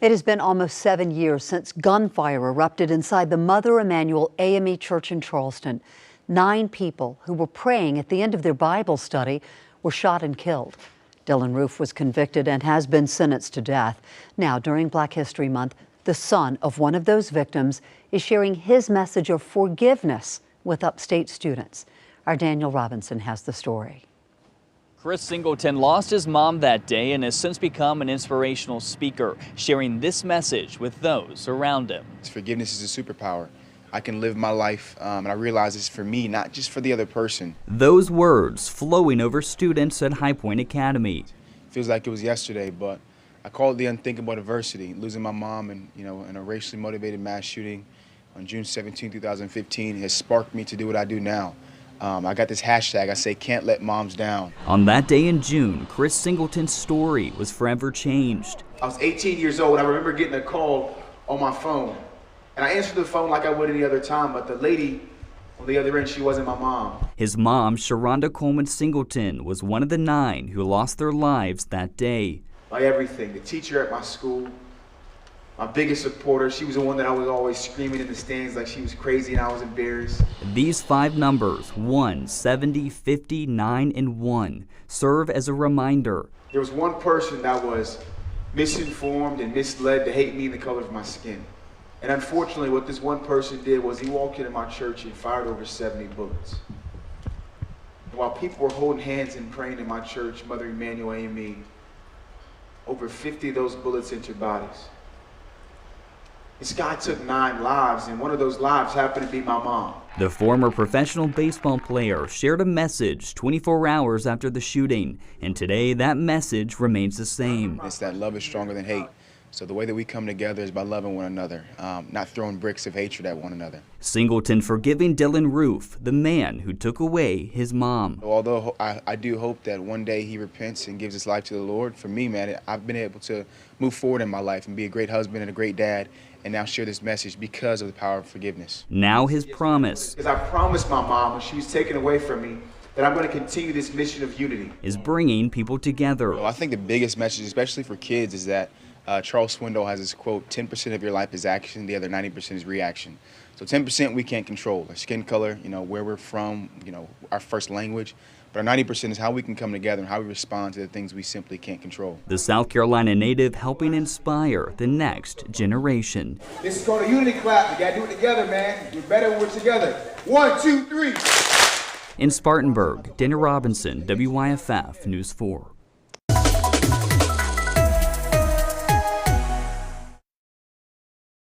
It has been almost 7 years since gunfire erupted inside the Mother Emanuel AME Church in Charleston. 9 people who were praying at the end of their Bible study were shot and killed. Dylan Roof was convicted and has been sentenced to death. Now, during Black History Month, the son of one of those victims is sharing his message of forgiveness with upstate students. Our Daniel Robinson has the story. Chris Singleton lost his mom that day and has since become an inspirational speaker, sharing this message with those around him. Forgiveness is a superpower. I can live my life, and I realize it's for me, not just for the other person. Those words flowing over students at High Point Academy. Feels like it was yesterday, but I call it the unthinkable adversity. Losing my mom in a racially motivated mass shooting on June 17, 2015 has sparked me to do what I do now. I got this hashtag, I say, can't let moms down. On that day in June, Chris Singleton's story was forever changed. I was 18 years old. I remember getting a call on my phone. And I answered the phone like I would any other time, but the lady on the other end, she wasn't my mom. His mom, Sharonda Coleman Singleton, was one of the 9 who lost their lives that day. By everything, the teacher at my school, my biggest supporter. She was the one that I was always screaming in the stands like she was crazy and I was embarrassed. These 5 numbers, 1, 70, 50, 9, and 1, serve as a reminder. There was one person that was misinformed and misled to hate me in the color of my skin. And unfortunately, what this one person did was he walked into my church and fired over 70 bullets. And while people were holding hands and praying in my church, Mother Emanuel AME, over 50 of those bullets entered bodies. This guy took 9 lives, and one of those lives happened to be my mom. The former professional baseball player shared a message 24 hours after the shooting, and today that message remains the same. It's that love is stronger than hate. So the way that we come together is by loving one another, not throwing bricks of hatred at one another. Singleton forgiving Dylan Roof, the man who took away his mom. Although I do hope that one day he repents and gives his life to the Lord, for me, man, I've been able to move forward in my life and be a great husband and a great dad, and now share this message because of the power of forgiveness. Now his promise. Because I promised my mom when she was taken away from me that I'm going to continue this mission of unity. Is bringing people together. Well, I think the biggest message, especially for kids, is that Charles Swindoll has this quote, 10% of your life is action, the other 90% is reaction. So 10% we can't control, our skin color, where we're from, our first language. But our 90% is how we can come together and how we respond to the things we simply can't control. The South Carolina native helping inspire the next generation. This is called a unity clap. We got to do it together, man. We're better when we're together. 1, 2, 3. In Spartanburg, Daniel Robinson, WYFF News 4.